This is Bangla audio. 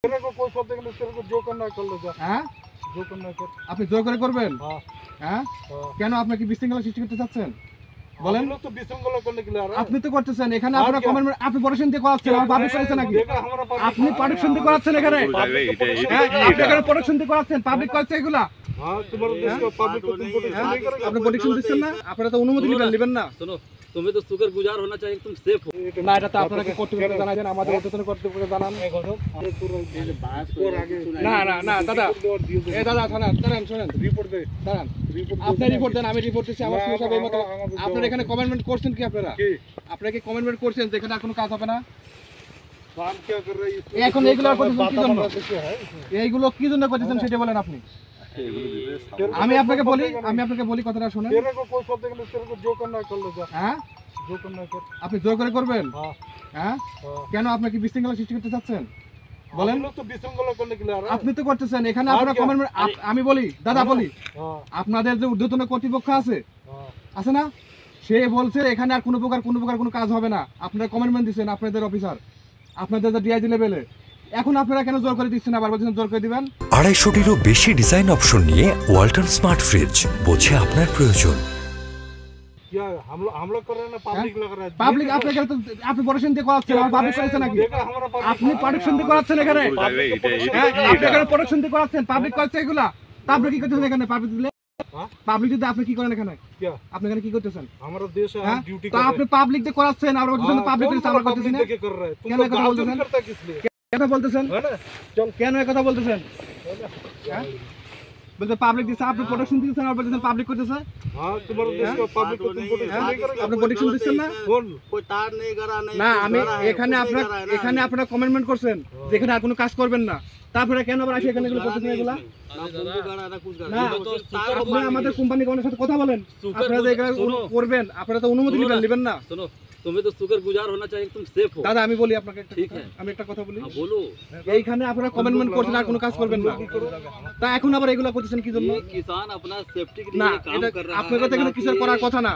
तेरे को कोई शब्द नहीं, तेरे को जो करना है कर ले जा। হ্যাঁ जो करना है कर। আপনি জোর করে করবেন हाँ হ্যাঁ हाँ। কেন আপনি কি বিশৃঙ্খলা সৃষ্টি করতে চাচ্ছেন বলেন हम लोग तो विशृंखला करने के लिए आ रहे हैं। আপনি তো করতেছেন এখানে আর আপনারা কি? কমেন্ট আপনি পড়াশোনা দিয়ে করাচ্ছেন আমার পাবলিক করেছে নাকি देखा हमारा public- আপনি পড়াশোনা দিয়ে করাচ্ছেন এখানে হ্যাঁ আপনি এখানে পড়াশোনা দিয়ে করাচ্ছেন পাবলিক করছে এগুলা हाँ तुम्हारे देश का पब्लिक को तुम प्रोटेक्शन नहीं करेगा। আপনি পড়াশোনা দিচ্ছেন না আপনারা তো অনুমতি নেবেন না सुनो, तुम्हें तो शुक्रगुजार होना चाहिए कि तुम सेफ हो। না এটা তো আপনারা কি কর্তৃপক্ষ জানাই দেন আমাদের অধ্যতন কর্তৃপক্ষ জানান और आगे না না না দাদা এই দাদা দাঁড়ান শুনেন रिपोर्ट दे। দাঁড়ান रिपोर्ट আপনি রিপোর্ট দেন আমি রিপোর্ট দিচ্ছি আমার সমস্যা এই মতো আপনারা এখানে কমেন্টমেন্ট করছেন কি আপনারা की আপনারা কি কমেন্টমেন্ট করছেন যে এখানে আর কোনো কাজ হবে না काम क्या कर रहे हैं এখন এগুলো করতেছেন কি জন্য क्या है इसमें? এইগুলো কি জন্য করতেছেন সেটা বলেন আপনি আমি আপনাকে বলি কথাটা শুনেন तेरे को कोई शब्द नहीं, तेरे को जो करना है कर ले जा। হ্যাঁ जो करना है कर। আপনি জোর করে করবেন हाँ হ্যাঁ हाँ। কেন আপনি কি বিশৃঙ্খলা সৃষ্টি করতে চাচ্ছেন বলেন हम लोग तो विशृंखला करने के लिए आ रहे हैं। আপনি তো করতেছেন এখানে আর আপনারা কি? কমেন্ট আমি বলি দাদা বলি हाँ আপনাদের যে ঊর্ধ্বতন কর্তৃপক্ষ আছে हाँ। আছে না সে বলছে এখানে আর কোনো প্রকার কোনো কাজ হবে না আপনারা কমেন্টমেন্ট দিচ্ছেন আপনাদের অফিসার আপনাদের যে ডিআইজি লেভেলে এখন আপনারা কেন জোর করে দিচ্ছেন আবার বলছেন জোর করে দিবেন 250-টিরও বেশি ডিজাইন অপশন নিয়ে ওয়ালটন স্মার্ট ফ্রিজ বোঝে আপনার প্রয়োজন। क्या हम लोग कर रहे हैं ना पब्लिक लग रहा है। পাবলিক আপনাকে তো আপনি পড়াশোনা দিয়ে করাচ্ছেন আমার পাবলিক করেছে নাকি देखा हमारा public- আপনি পড়াশোনা দিয়ে করাচ্ছেন এখানে হ্যাঁ আপনি এখানে পড়াশোনা দিয়ে করাচ্ছেন পাবলিক করছে এগুলা তা আপনি কি করতেছেন এখানে পাবলিক দিলে হ্যাঁ? পাবলিক দিতে আপনি কি করেন এখানে क्या আপনি এখানে কি করতেছেন हमारा देश है, হ্যাঁ हम ड्यूटी তা कर আপনি रहे हैं। পাবলিক দিয়ে করাচ্ছেন আর বলছেন हाँ, পাবলিক कौन করে हमारा আমরা করতেছি public না देके कर रहा है। तुम क्या तो मैं কথা गाल बोलते चोरी हैं? करता है किस लिए? কেন বলতেছেন है ना? चल কেন এই কথা বলতেছেন হ্যাঁ বলতে পাবলিক দিছে আপনি প্রোটেকশন দিচ্ছেন আর বলতেছেন পাবলিক করতেছে हाँ तुम्हारे देश का पब्लिक को तुम प्रोटेक्शन नहीं करेगा। আপনি প্রোটেকশন দিচ্ছেন না कौन? कोई तार नहीं करा नहीं না कुछ আমি करा है, এখানে कुछ नहीं আপনার करा है ना। এখানে আপনারা কমেন্টমেন্ট করছেন যেখানে আর কোনো কাজ করবেন না তারপরে কেন আবার আসি এখানে এগুলো करा করতেছেন नहीं এগুলা इसमें। ना पुंजी करा ना कुछ करा। না ये तो तार আপনি को আমাদের কোম্পানি কোনের সাথে কথা বলেন সুগার আপনারা যে এখানে শুনো। করবেন আপনারা তো অনুমতি শুনো না। নেবেন না सुनो, तुम्हें तो शुक्रगुजार होना चाहिए कि तुम सेफ हो। দাদা আমি বলি আপনাকে একটা ঠিক কথা, আছে। আমি একটা কথা বলি हाँ, बोलो। এইখানে আপনারা কমেন্টমেন্ট করছেন আর কোনো কাজ করবেন না তা এখন আবার এগুলা করতেছেন কি জন্য ये किसान अपना सेफ्टी के না लिए काम এটা कर रहा है। আপনাদের তো এখানে ना কিছু कि- করার কথা না